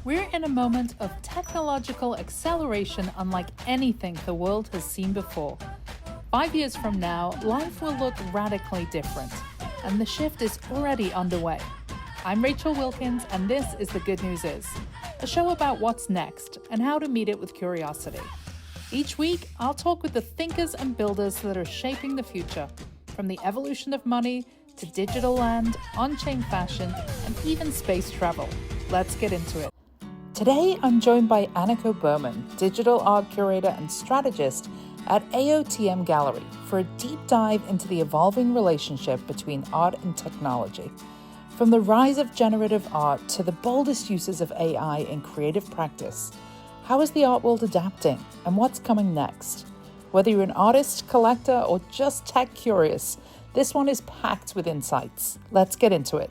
We're in a moment of technological acceleration unlike anything the world has seen before. 5 years from now, life will look radically different, and the shift is already underway. I'm Rachel Wilkins, and this is The Good News Is, a show about what's next and how to meet it with curiosity. Each week, I'll talk with the thinkers and builders that are shaping the future, from the evolution of money to digital land, on-chain fashion, and even space travel. Let's get into it. Today, I'm joined by Aniko Berman, digital art curator and strategist at AOTM Gallery, for a deep dive into the evolving relationship between art and technology. From the rise of generative art to the boldest uses of AI in creative practice, how is the art world adapting and what's coming next? Whether you're an artist, collector, or just tech curious, this one is packed with insights. Let's get into it.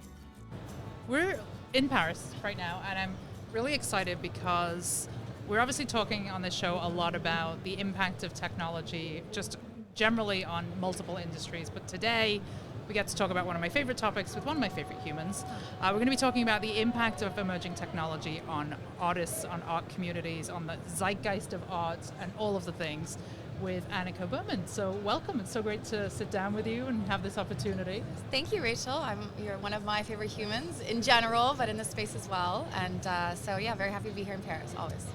We're in Paris right now, and I'm really excited because we're obviously talking on this show a lot about the impact of technology just generally on multiple industries, but today we get to talk about one of my favorite topics with one of my favorite humans. We're going to be talking about the impact of emerging technology on artists, on art communities, on the zeitgeist of art, and all of the things with Aniko Berman. So welcome. It's so great to sit down with you and have this opportunity. Thank you, Rachel. You're one of my favorite humans in general, but in this space as well. And very happy to be here in Paris, always.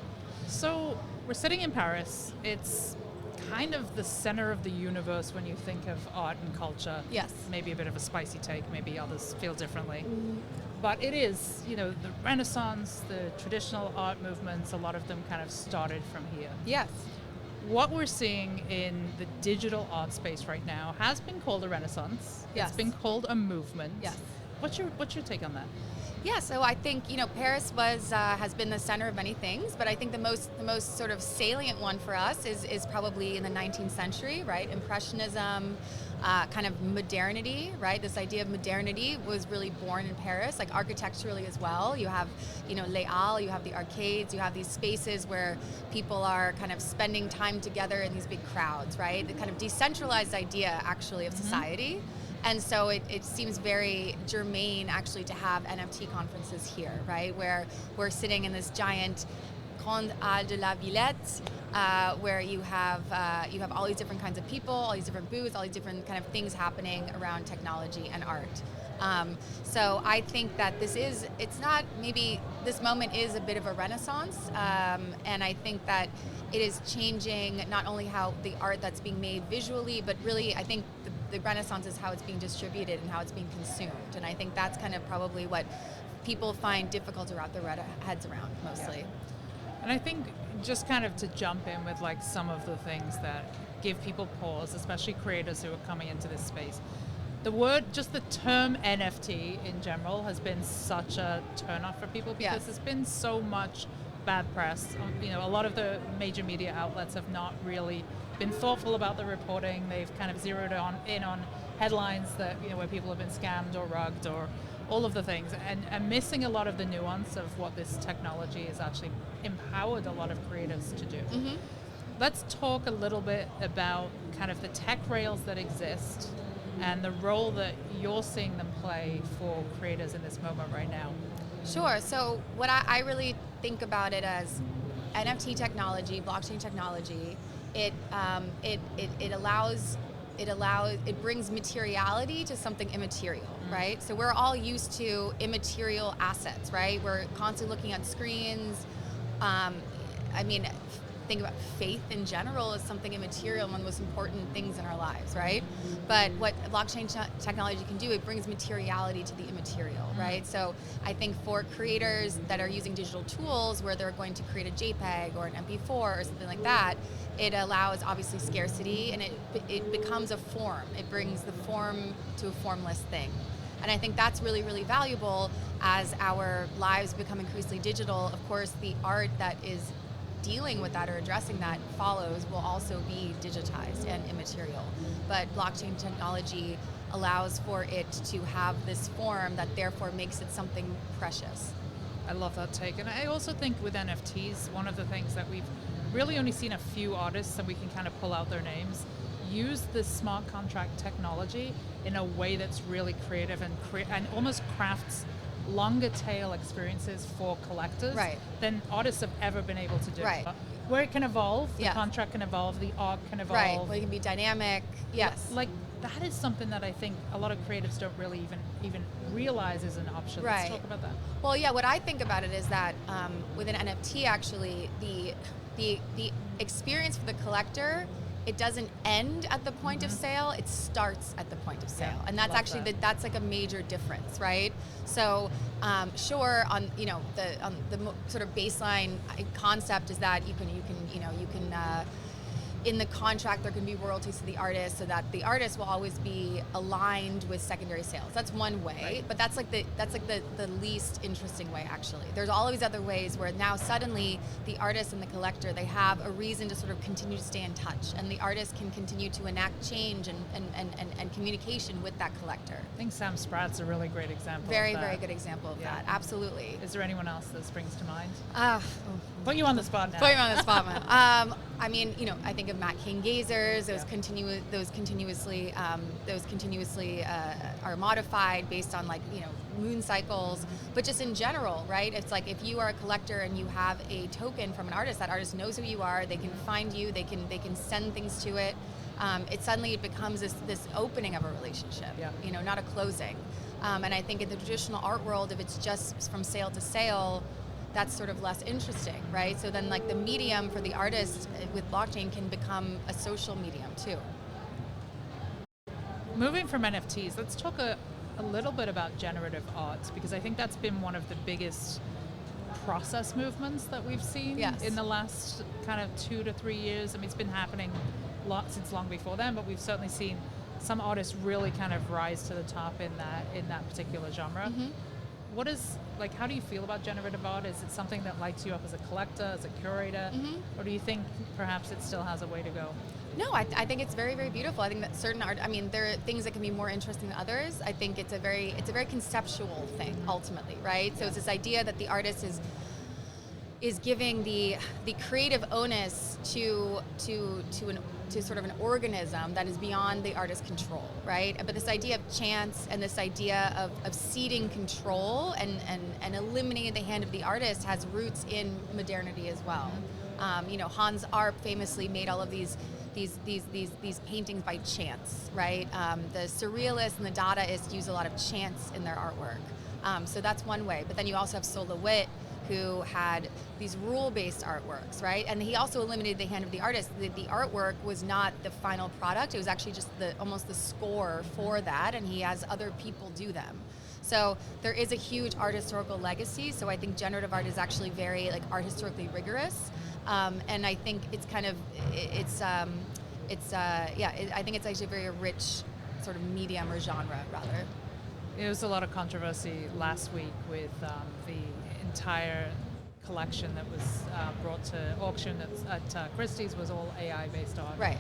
So we're sitting in Paris. It's kind of the center of the universe when you think of art and culture. Yes. Maybe a bit of a spicy take, maybe others feel differently. But it is, the Renaissance, the traditional art movements, a lot of them kind of started from here. Yes. What we're seeing in the digital art space right now has been called a renaissance. Yes. It's been called a movement. Yes. What's your take on that? Yeah, so I think Paris has been the center of many things, but I think the most sort of salient one for us is probably in the 19th century, right? Impressionism, kind of modernity, right? This idea of modernity was really born in Paris, like architecturally as well. You have, Les Halles, you have the arcades, you have these spaces where people are kind of spending time together in these big crowds, right? The kind of decentralized idea actually of society. And so it seems very germane actually to have NFT conferences here, right? Where we're sitting in this giant Grande Halle de la Villette, where you have all these different kinds of people, all these different booths, all these different kind of things happening around technology and art. So I think that this moment is a bit of a renaissance, and I think that it is changing not only how the art that's being made visually, but really I think the renaissance is how it's being distributed and how it's being consumed. And I think that's kind of probably what people find difficult to wrap their heads around mostly. Yeah. And I think just kind of to jump in with like some of the things that give people pause, especially creators who are coming into this space. The term NFT in general has been such a turnoff for people because there's been so much bad press. A lot of the major media outlets have not really been thoughtful about the reporting. They've kind of zeroed in on headlines that where people have been scammed or rugged or all of the things, and missing a lot of the nuance of what this technology has actually empowered a lot of creatives to do. Mm-hmm. Let's talk a little bit about kind of the tech rails that exist and the role that you're seeing them play for creators in this moment right now. Sure. So what I really think about it as NFT technology, blockchain technology, it brings materiality to something immaterial, right? So we're all used to immaterial assets, right? We're constantly looking at screens. Think about faith in general as something immaterial, one of the most important things in our lives, right? But what blockchain technology can do, it brings materiality to the immaterial, right? So I think for creators that are using digital tools where they're going to create a JPEG or an MP4 or something like that, it allows obviously scarcity, and it becomes a form. It brings the form to a formless thing. And I think that's really, really valuable as our lives become increasingly digital. Of course, the art that is dealing with that or addressing that will also be digitized and immaterial. But blockchain technology allows for it to have this form that therefore makes it something precious. I love that take. And I also think with NFTs, one of the things that we've really only seen a few artists, and we can kind of pull out their names, use this smart contract technology in a way that's really creative and almost crafts longer tail experiences for collectors Right. than artists have ever been able to do. Right. Where it can evolve, the Yeah. contract can evolve, the art can evolve. Right. Well, you can be dynamic. Yes. Like that is something that I think a lot of creatives don't really even realize is an option. Right. Let's talk about that. Well, yeah. What I think about it is that with an NFT, actually, the experience for the collector, it doesn't end at the point of sale. It starts at the point of sale, and that's actually that's like a major difference, right? So, sure, on the sort of baseline concept is that you can in the contract there can be royalties to the artist, so that the artist will always be aligned with secondary sales. That's one way, right. But that's like the least interesting way, actually. There's all these other ways where now suddenly the artist and the collector, they have a reason to sort of continue to stay in touch, and the artist can continue to enact change and communication with that collector. I think Sam Spratt's a really great example. Very, of that. very good example of that. Absolutely. Is there anyone else that springs to mind? Put you on the spot now. Put you on the spot, man. I mean, I think of Matt King Gazers. Those continuously are modified based on moon cycles. But just in general, right? It's like if you are a collector and you have a token from an artist, that artist knows who you are. They can find you. They can send things to it. It becomes this opening of a relationship. Yeah. Not a closing. And I think in the traditional art world, if it's just from sale to sale, that's sort of less interesting, right? So then the medium for the artist with blockchain can become a social medium too. Moving from NFTs, let's talk a little bit about generative art, because I think that's been one of the biggest process movements that we've seen in the last kind of 2 to 3 years. I mean, it's been happening since long before then, but we've certainly seen some artists really kind of rise to the top in that particular genre. Mm-hmm. How do you feel about generative art? Is it something that lights you up as a collector, as a curator, or do you think perhaps it still has a way to go? No, I think it's very, very beautiful. I think that certain art, there are things that can be more interesting than others. I think it's a very conceptual thing ultimately, right? So it's this idea that the artist is giving the creative onus to sort of an organism that is beyond the artist's control, right? But this idea of chance and this idea of ceding control and eliminating the hand of the artist has roots in modernity as well. Hans Arp famously made all of these paintings by chance, right? The surrealists and the Dadaists use a lot of chance in their artwork. So that's one way. But then you also have Sol LeWitt, who had these rule-based artworks, right? And he also eliminated the hand of the artist. The artwork was not the final product. It was actually just almost the score for that, and he has other people do them. So there is a huge art historical legacy. So I think generative art is actually very art historically rigorous. And I think it's kind of, I think it's actually a very rich sort of medium or genre, rather. There was a lot of controversy last week with the entire collection that was brought to auction at Christie's was all AI-based art. Right.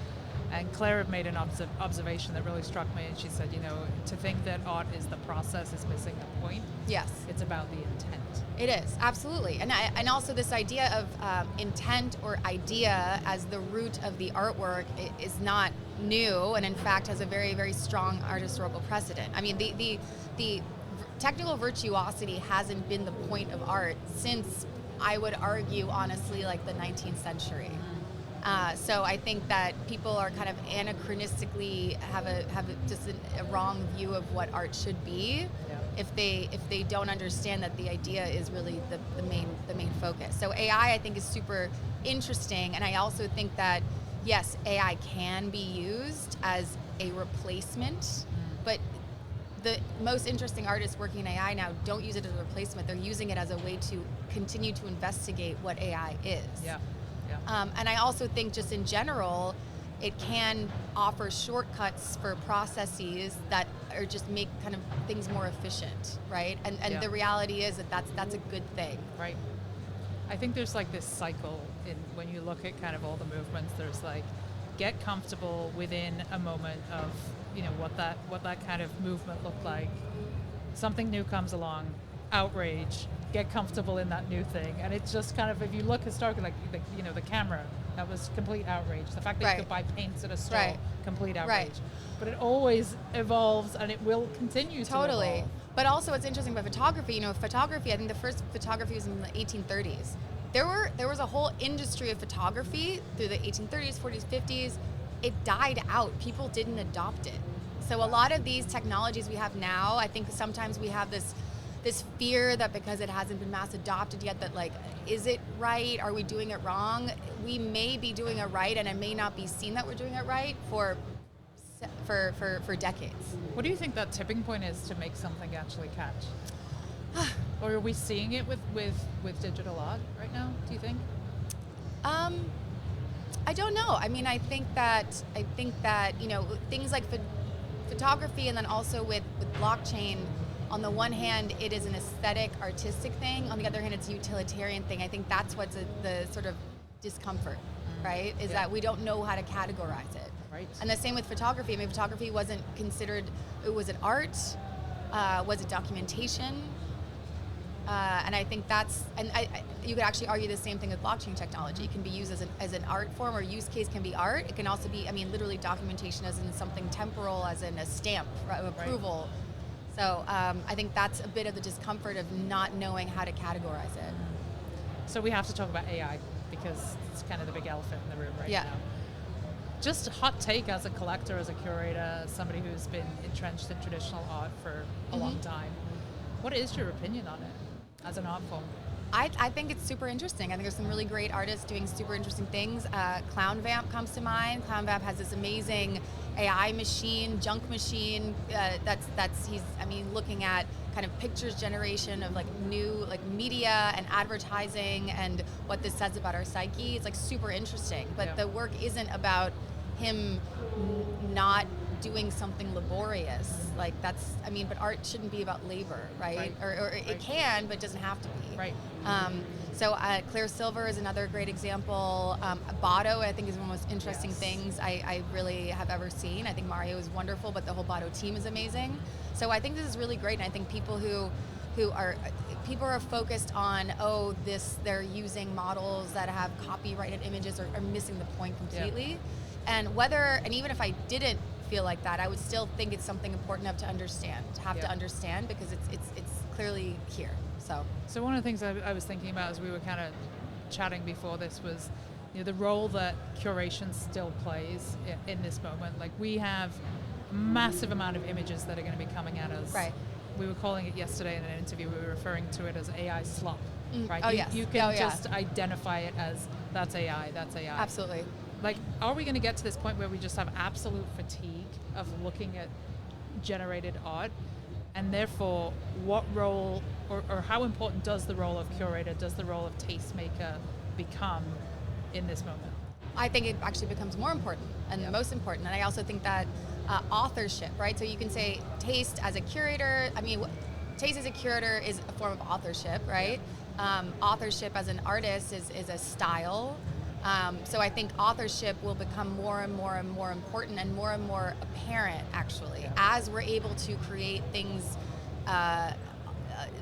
And Claire had made an observation that really struck me, and she said, to think that art is the process is missing the point. Yes. It's about the intent. It is, absolutely. And also this idea of intent or idea as the root of the artwork is not new, and in fact has a very, very strong art historical precedent. I mean, the technical virtuosity hasn't been the point of art since, I would argue, honestly, the 19th century. So I think that people are kind of anachronistically have just a wrong view of what art should be if they don't understand that the idea is really the main focus. So AI, I think, is super interesting, and I also think that yes, AI can be used as a replacement, but the most interesting artists working in AI now don't use it as a replacement. They're using it as a way to continue to investigate what AI is. Yeah. And I also think just in general, it can offer shortcuts for processes that are just make kind of things more efficient, right? And the reality is that that's a good thing. Right. I think there's this cycle when you look at kind of all the movements, there's get comfortable within a moment of what that kind of movement looked like. Something new comes along, outrage, get comfortable in that new thing. And it's just kind of, if you look historically, like the camera, that was complete outrage. The fact that Right. you could buy paints at a store, Right. complete outrage. Right. But it always evolves, and it will continue to Totally. evolve. But also what's interesting about photography, photography, I think the first photography was in the 1830s. There was a whole industry of photography through the 1830s, 40s, 50s. It died out. People didn't adopt it. So a lot of these technologies we have now, I think sometimes we have this fear that because it hasn't been mass adopted yet, that like, is it right? Are we doing it wrong? We may be doing it right, and it may not be seen that we're doing it right for decades. What do you think that tipping point is to make something actually catch? Or are we seeing it with digital art right now, do you think? I don't know. I mean, I think that things like photography, and then also with blockchain, on the one hand, it is an aesthetic, artistic thing. On the other hand, it's a utilitarian thing. I think that's what's the sort of discomfort, right? Is that we don't know how to categorize it. Right. And the same with photography. I mean, photography wasn't considered, was it art? Was it documentation? And I think you could actually argue the same thing with blockchain technology. It can be used as an art form, or use case can be art. It can also be, literally documentation as in something temporal, as in a stamp of approval. Right. So I think that's a bit of the discomfort of not knowing how to categorize it. So we have to talk about AI, because it's kind of the big elephant in the room right now. Just a hot take as a collector, as a curator, as somebody who's been entrenched in traditional art for a long time. What is your opinion on it as an art form? I think it's super interesting. I think there's some really great artists doing super interesting things. Clown Vamp comes to mind. Clown Vamp has this amazing AI machine, junk machine. He's looking at kind of pictures generation of like new like media and advertising and what this says about our psyche. It's like super interesting. But the work isn't about him not doing something laborious. Like but art shouldn't be about labor, right? Or it can, but it doesn't have to be. Right. So Clear Silver is another great example. Botto, I think, is one of the most interesting things I really have ever seen. I think Mario is wonderful, but the whole Botto team is amazing. So I think this is really great, and I think people people are focused on, they're using models that have copyrighted images, are missing the point completely. And even if I didn't feel like that, I would still think it's something important enough to understand, to understand, because it's clearly here. So one of the things I was thinking about as we were kind of chatting before this was, the role that curation still plays in this moment. Like, we have a massive amount of images that are going to be coming at us. Right. We were calling it yesterday in an interview, we were referring to it as AI slop, right? Oh, yes. You can just identify it as, that's AI. Absolutely. Like, are we going to get to this point where we just have absolute fatigue of looking at generated art? And therefore, what role or how important does the role of curator, does the role of tastemaker become in this moment? I think it actually becomes more important and the most important. And I also think that authorship, right? So you can say taste as a curator. Taste as a curator is a form of authorship, right? Authorship as an artist is a style. So I think authorship will become more and more and more important and more apparent, actually, as we're able to create things,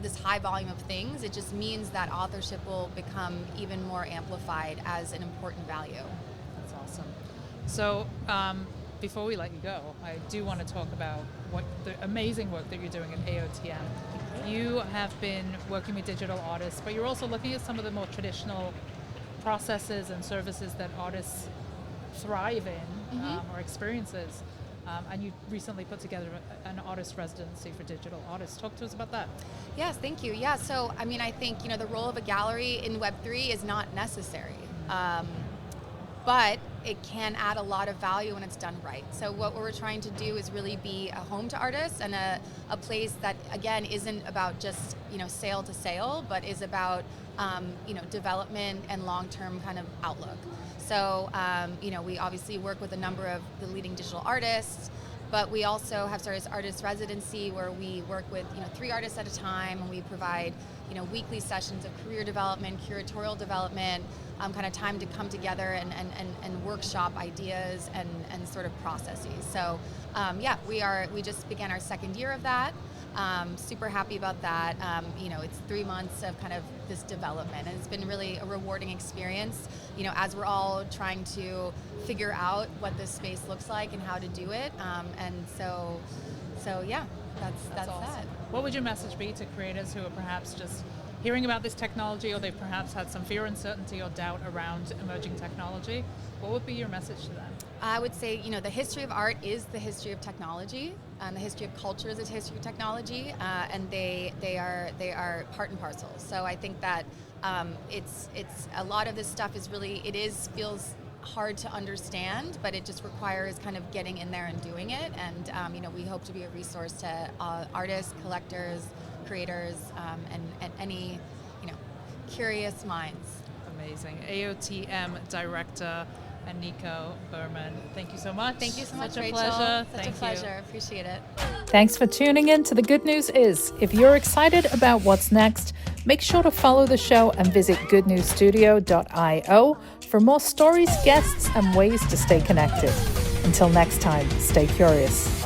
this high volume of things. It just means that authorship will become even more amplified as an important value. That's awesome. So before we let you go, I do want to talk about what the amazing work that you're doing at AOTM. You have been working with digital artists, but you're also looking at some of the more traditional processes and services that artists thrive in or experiences. And you recently put together an artist residency for digital artists. Talk to us about that. Yes, thank you. Yeah, so I think the role of a gallery in Web3 is not necessary, but it can add a lot of value when it's done right. So what we're trying to do is really be a home to artists and a place that, again, isn't about just sale to sale, but is about development and long-term kind of outlook. So we obviously work with a number of the leading digital artists, but we also have started this artist residency where we work with 3 artists at a time, and we provide weekly sessions of career development, curatorial development, kind of time to come together and workshop ideas and sort of processes. So we just began our 2nd year of that. Super happy about that. It's 3 months of kind of this development, and it's been really a rewarding experience, as we're all trying to figure out what this space looks like and how to do it. That's awesome. that. What would your message be to creators who are perhaps just hearing about this technology, or they've perhaps had some fear, uncertainty, or doubt around emerging technology? What would be your message to them? I would say, the history of art is the history of technology, and the history of culture is the history of technology, and they are part and parcel. So I think that it's a lot of this stuff feels hard to understand, but it just requires kind of getting in there and doing it. And we hope to be a resource to artists, collectors, creators, and any curious minds. Amazing. AOTM Director Aniko Berman, thank you so much. Thank you so much, Such a Rachel. pleasure. Such a pleasure. Appreciate it. Thanks for tuning in to The Good News Is. If you're excited about what's next, make sure to follow the show and visit goodnewsstudio.io for more stories, guests, and ways to stay connected. Until next time, stay curious.